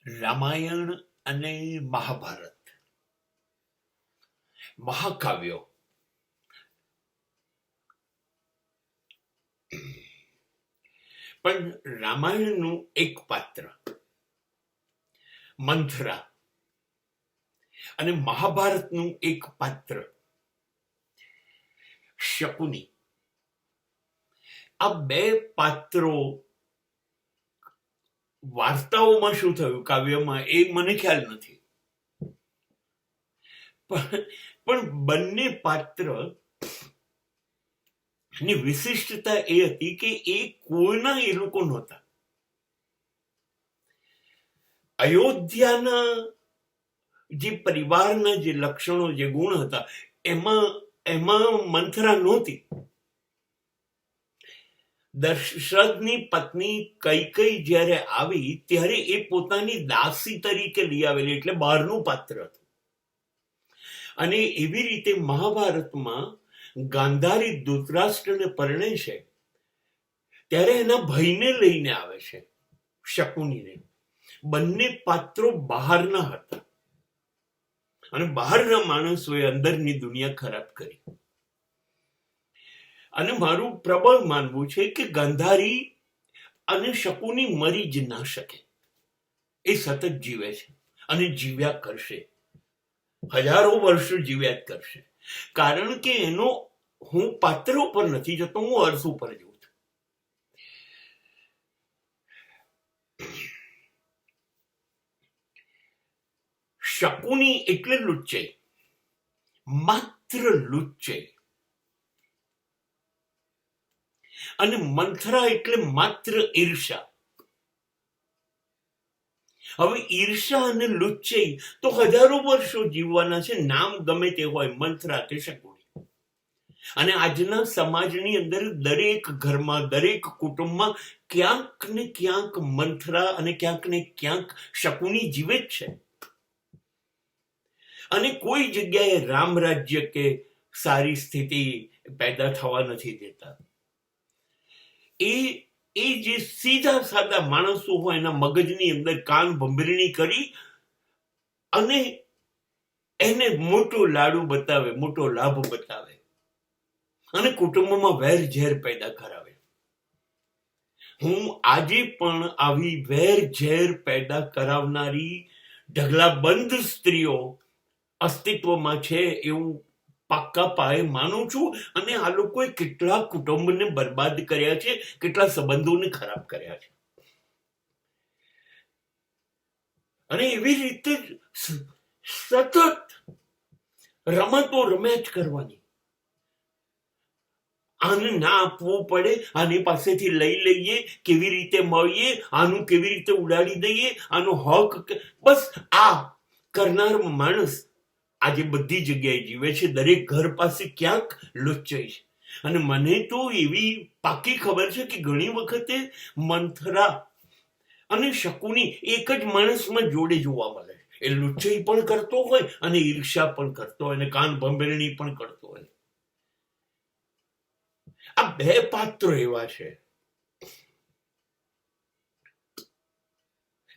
રામાયણ અને મહાભારત મહાકાવ્યો પણ રામાયણનું એક પાત્ર મંથરા અને મહાભારતનું એક પાત્ર શકુની, આ બે પાત્રો વાર્તાઓમાં શું થયું કાવ્યમાં એ મને ખ્યાલ નથી, પણ બંને પાત્ર ની વિશિષ્ટતા એ હતી કે એ કોઈના એ લોકો નહોતા. અયોધ્યાના જે પરિવારના જે લક્ષણો જે ગુણ હતા એમાં મંથરા નહોતી. દશરથની પત્ની કૈકેયી જ્યારે આવી ત્યારે એ પોતાની દાસી તરીકે લઈ આવેલી, એટલે બહારનું પાત્ર હતું. અને એવી રીતે મહાભારતમાં ગાંધારી ધૃતરાષ્ટ્રને પરણે છે ત્યારે એના ભાઈને લઈને આવે છે, શકુનીને. બંને પાત્રો બહારના હતા અને બહારના માણસોએ અંદરની દુનિયા ખરાબ કરી. અને મારું પ્રબળ માનવું છે કે ગાંધારી અને શકુની મરી જ ના શકે. એ સતત જીવે છે અને જીવ્યા કરશે, હજારો વર્ષો જીવ્યા જ કરશે. કારણ કે એનો હું પાત્ર ઉપર નથી જતો, હું અર્થ ઉપર જઉં છું. શકુની એટલે લુચ્ચાઈ, માત્ર લુચ્ચાઈ. અને મંથરા એટલે માત્ર ઈર્ષા. હવે ઈર્ષા અને લુચ્ચાઈ તો હજારો વર્ષો જીવવાના છે, નામ ગમે તે હોય, મંથરા કે શકુની. અને આજના સમાજની અંદર દરેક ઘરમાં, દરેક કુટુંબમાં ક્યાંક ને ક્યાંક મંથરા અને ક્યાંક ને ક્યાંક શકુની જીવે જ છે. અને કોઈ જગ્યાએ રામ રાજ્ય કે સારી સ્થિતિ પેદા થવા નથી દેતા. એ જે સીધા સાદા માણસો હોય એના મગજની અંદર કાન ભંભેરણી કરી અને એને મોટો લાડુ બતાવે, મોટો લાભ બતાવે અને કુટુંબમાં વેર ઝેર પેદા કરાવે. હું આજે પણ આવી વેર ઝેર પેદા કરાવનારી ઢગલાબંધ સ્ત્રીઓ અસ્તિત્વમાં છે એવું પાક્કા પાયે માનું છું. અને આ લોકોએ કેટલા કુટુંબને બરબાદ કર્યા છે, કેટલા સંબંધોને ખરાબ કર્યા છે. અને એવી રીતે સતત રમતો રમ્યા જ કરવાની. આને ના આપવું પડે, આની પાસેથી લઈ લઈએ, કેવી રીતે મળીએ, આનું કેવી રીતે ઉડાડી દઈએ, આનો હક, બસ આ કરનાર માણસ આજે બધી જગ્યાએ જીવે છે. દરેક ઘર પાસે ક્યાંક લુચ્ચાઈ છે. અને મને તો એવી પાકી ખબર છે કે ઘણી વખતે મંથરા અને શકુની એક જ માણસમાં જોડે જોવા મળે. એ લુચ્ચાઈ પણ કરતો હોય અને ઈર્ષા પણ કરતો હોય અને કાન ભંભેરણી પણ કરતો હોય. આ બે પાત્રો એવા છે.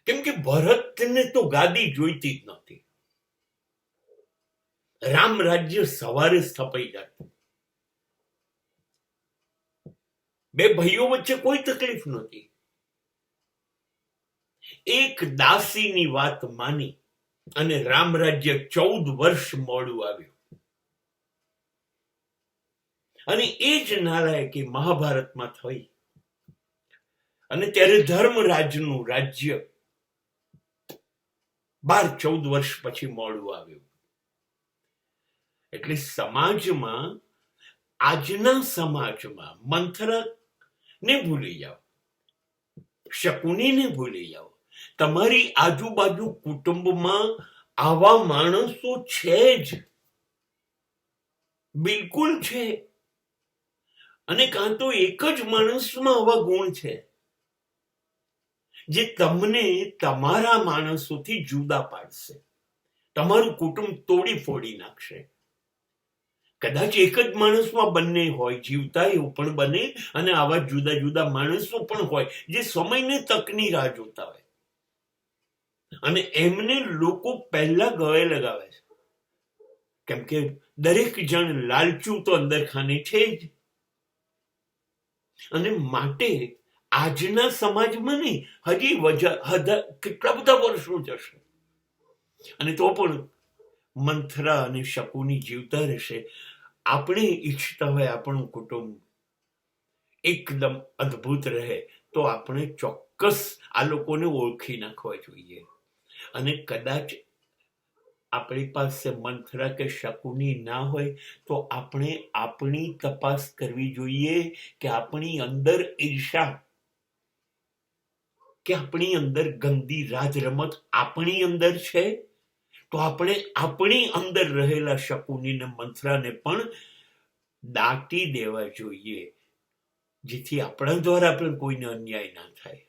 કેમ કે ભરતને તો ગાદી જોઈતી જ નહોતી. રામ રાજ્ય સવારે સ્થપાઈ જાત. બે ભાઈઓ વચ્ચે કોઈ તકલીફ નહોતી. એક દાસીની વાત માની અને રામ રાજ્ય 14 વર્ષ મોડું આવ્યું. અને એ જ નારાયકી મહાભારતમાં થઈ. અને ત્યારે ધર્મરાજનું રાજ્ય 12-14 વર્ષ પછી મોડું આવ્યું. એટલે સમાજમાં, આજના સમાજમાં મંથરા ને ભૂલી જાઓ, શકુનીને ભૂલી જાઓ. તમારી આજુબાજુ કુટુંબમાં આવા માણસો છે જ, બિલકુલ છે. અને કાં તો એક જ માણસમાં આવા ગુણ છે જે તમને તમારા માણસોથી જુદા પાડશે, તમારું કુટુંબ તોડી ફોડી નાખશે. કદાચ એક જ માણસમાં બંને હોય, જીવતા એવું પણ બને, અને આવા જુદા જુદા માણસો પણ હોય જે સમયને તકની રાહ જોતા હોય. અને એમને લોકો પહેલા ગળે લગાવે છે, કેમ કે દરેક જણ લાલચું તો અંદર ખાને છે જ. અને માટે આજના સમાજમાં નહીં, કેટલા બધા વર્ષો જશે અને તો પણ મંથરા અને શકુની જીવતા રહેશે. આપણે ઈચ્છતા હોય આપણું કુટુંબ એકદમ અદ્ભુત રહે, તો આપણે ચોક્કસ આ લોકોને ઓળખી નાખવા જોઈએ. અને કદાચ આપણી પાસે મંથરા કે શકુની ના હોય તો આપણે આપણી તપાસ કરવી જોઈએ કે આપણી અંદર ઈર્ષા કે આપણી અંદર ગંદી રાજ રમત આપણી અંદર છે, તો આપણે આપણી અંદર રહેલા શકુની ને મંથરાને પણ દાટી દેવા જોઈએ, જેથી આપણા દ્વારા પણ કોઈને અન્યાય ના થાય.